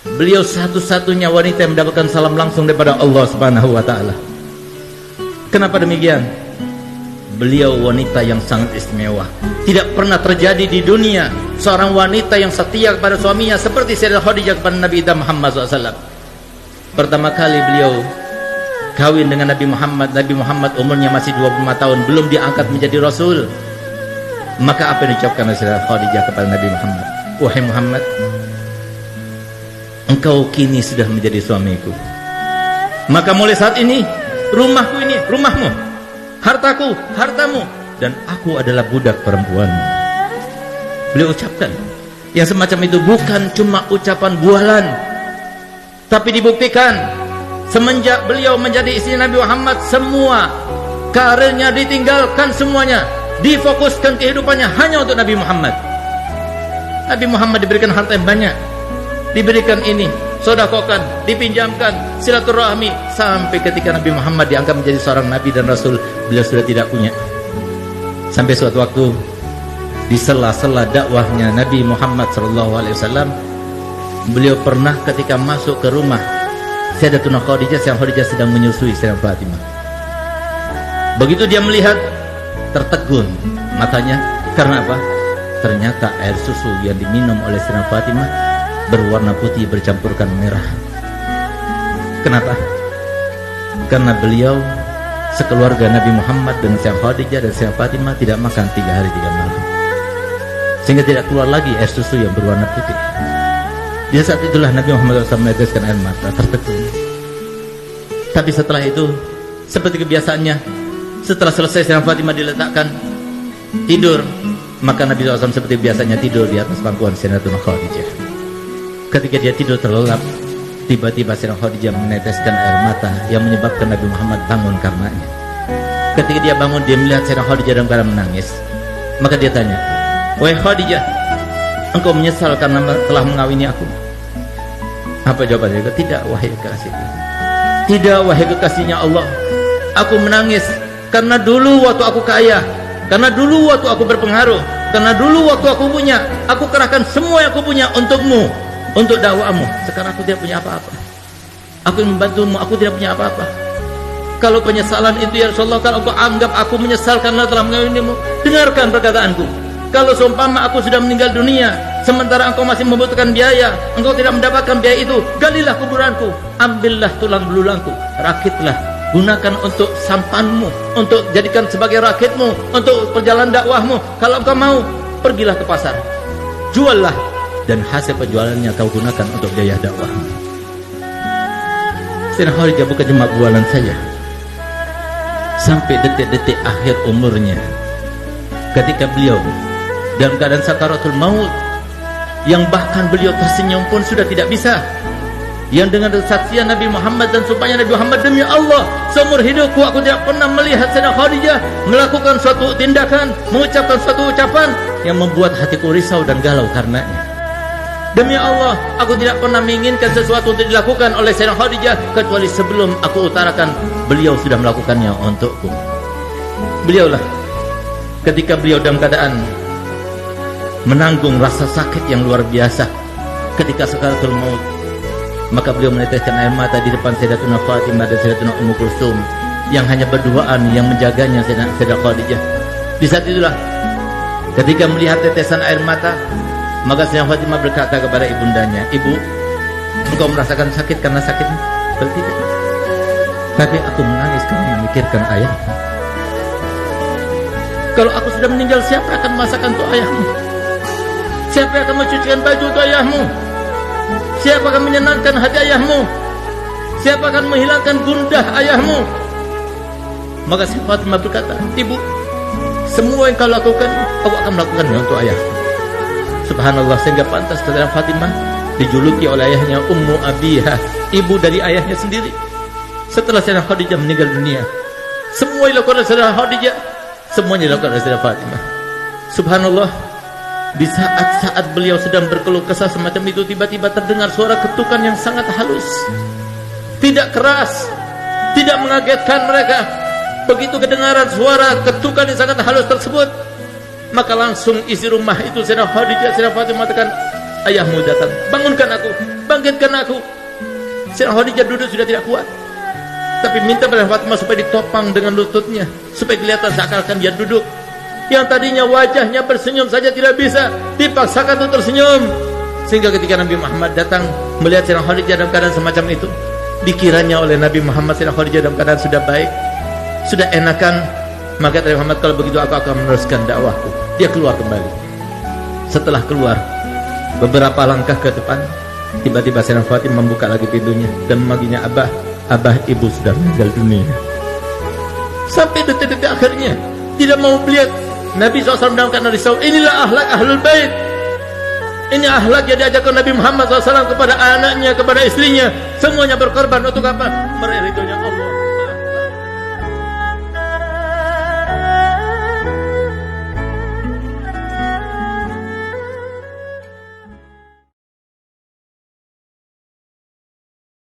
Beliau satu-satunya wanita yang mendapatkan salam langsung daripada Allah Subhanahu wa taala. Kenapa demikian? Beliau wanita yang sangat istimewa. Tidak pernah terjadi di dunia seorang wanita yang setia kepada suaminya seperti Sayyidah Khadijah kepada Nabi Muhammad SAW. Pertama kali beliau kawin dengan Nabi Muhammad. Nabi Muhammad umurnya masih 25 tahun, belum diangkat menjadi Rasul. Maka apa yang diucapkan oleh Sayyidah Khadijah kepada Nabi Muhammad? Wahai Muhammad, engkau kini sudah menjadi suamiku. Maka mulai saat ini, rumahku ini rumahmu, hartaku hartamu, dan aku adalah budak perempuanmu. Beliau ucapkan yang semacam itu bukan cuma ucapan bualan, tapi dibuktikan semenjak beliau menjadi istri Nabi Muhammad, semua karirnya ditinggalkan, semuanya difokuskan kehidupannya hanya untuk Nabi Muhammad. Nabi Muhammad diberikan harta yang banyak, diberikan ini, sodakokan, dipinjamkan, silaturahmi, sampai ketika Nabi Muhammad diangkat menjadi seorang Nabi dan Rasul, beliau sudah tidak punya. Sampai suatu waktu di sela-sela dakwahnya Nabi Muhammad SAW, beliau pernah ketika masuk ke rumah Sayyidatuna Khadijah, Sayyidah Khadijah sedang menyusui Sayyidah Fatimah. Begitu dia melihat, tertegun matanya. Karena apa? Ternyata air susu yang diminum oleh Sayyidah Fatimah berwarna putih bercampurkan merah. Kenapa? Karena beliau sekeluarga Nabi Muhammad dengan Sayyidah Khadijah dan Sayyidah Fatimah tidak makan 3 hari 3 malam, sehingga tidak keluar lagi air susu yang berwarna putih. Di saat itulah Nabi Muhammad SAW meneteskan air mata, tertegun. Tapi setelah itu, seperti kebiasaannya, setelah selesai Sayyidah Fatimah diletakkan tidur, maka Nabi SAW seperti biasanya tidur di atas pangkuan Sayyidatuna Khadijah. Ketika dia tidur terlelap, tiba-tiba Sayyidah Khadijah meneteskan air mata yang menyebabkan Nabi Muhammad bangun karenanya. Ketika dia bangun, dia melihat Sayyidah Khadijah dalam keadaan menangis. Maka dia tanya, "Wahai Khadijah, engkau menyesal karena telah mengawini aku?" Apa jawabannya? "Tidak, wahai kekasihku. Tidak, wahai kekasihnya Allah. Aku menangis karena dulu waktu aku kaya, karena dulu waktu aku berpengaruh, karena dulu waktu aku punya, aku kerahkan semua yang aku punya untukmu, untuk dakwahmu. Sekarang aku tidak punya apa-apa. Aku yang membantumu, aku tidak punya apa-apa. Kalau penyesalan itu ya Rasulullah, kalau engkau anggap aku menyesal karena telah mengawinimu, dengarkan perkataanku. Kalau seumpama aku sudah meninggal dunia, sementara engkau masih membutuhkan biaya, engkau tidak mendapatkan biaya itu, galilah kuburanku, ambillah tulang belulangku, rakitlah, gunakan untuk sampanmu, untuk jadikan sebagai rakitmu, untuk perjalanan dakwahmu. Kalau engkau mau, pergilah ke pasar, juallah, dan hasil penjualannya kau gunakan untuk biaya dakwahmu." Sayyidah Khadijah bukan cuma bualan saja. Sampai detik-detik akhir umurnya, ketika beliau dalam keadaan sakaratul maut, yang bahkan beliau tersenyum pun sudah tidak bisa, yang dengan kesaksian Nabi Muhammad dan sumpahnya Nabi Muhammad, "Demi Allah, seumur hidupku aku tidak pernah melihat Sayyidah Khadijah melakukan suatu tindakan, mengucapkan suatu ucapan yang membuat hatiku risau dan galau karenanya. Demi Allah, aku tidak pernah menginginkan sesuatu untuk dilakukan oleh Sayyidah Khadijah kecuali sebelum aku utarakan, beliau sudah melakukannya untukku." Beliaulah ketika beliau dalam keadaan menanggung rasa sakit yang luar biasa ketika sakaratul maut, maka beliau meneteskan air mata di depan Sayyidatuna Fatimah dan Sayyidatuna Ummu Kulsum yang hanya berduaan yang menjaganya Sayyidah Khadijah. Di saat itulah ketika melihat tetesan air mata, maka Sayyidah Fatimah berkata kepada ibundanya, "Ibu, engkau merasakan sakit karena sakitmu?" "Tidak, tapi aku menangis karena memikirkan ayahmu. Kalau aku sudah meninggal, siapa akan masakan untuk ayahmu? Siapa yang akan mencucikan baju untuk ayahmu? Siapa akan menyenangkan hati ayahmu? Siapa akan menghilangkan gundah ayahmu?" Maka Sayyidah Fatimah berkata, "Ibu, semua yang kau lakukan, aku akan melakukannya untuk ayahku." Subhanallah, sehingga pantas Sayyidah Fatimah dijuluki oleh ayahnya Ummu Abiha, ibu dari ayahnya sendiri. Setelah Sayyidah Khadijah meninggal dunia, semua yang dilakukan oleh Sayyidah Khadijah, semuanya dilakukan oleh Sayyidah Fatimah. Subhanallah, di saat-saat beliau sedang berkeluh kesah semacam itu, tiba-tiba terdengar suara ketukan yang sangat halus, tidak keras, tidak mengagetkan mereka. Begitu kedengaran suara ketukan yang sangat halus tersebut, maka langsung isi rumah itu Sayyidah Khadijah, Sayyidah Fatimah mengatakan, ayahmu datang, bangunkan aku, bangkitkan aku. Sayyidah Khadijah duduk sudah tidak kuat, tapi minta pada Fatimah supaya ditopang dengan lututnya, supaya kelihatan seakan-akan dia duduk. Yang tadinya wajahnya bersenyum saja tidak bisa, dipaksakan untuk tersenyum. Sehingga ketika Nabi Muhammad datang melihat Sayyidah Khadijah dalam keadaan semacam itu, dikiranya oleh Nabi Muhammad Sayyidah Khadijah dalam keadaan sudah baik, sudah enakan. Maka Nabi Muhammad, kalau begitu aku akan meneruskan dakwahku. Dia keluar kembali. Setelah keluar beberapa langkah ke depan, tiba-tiba Sayyidah Fatimah membuka lagi pintunya dan memanggilnya, Abah, Abah, ibu sudah meninggal dunia. Sampai detik-detik akhirnya tidak mau melihat Nabi SAW dalam keadaan risau. Inilah akhlak ahlul bait. Ini akhlak yang diajarkan Nabi Muhammad SAW kepada anaknya, kepada istrinya. Semuanya berkorban untuk apa? Meraih ridhonya Allah.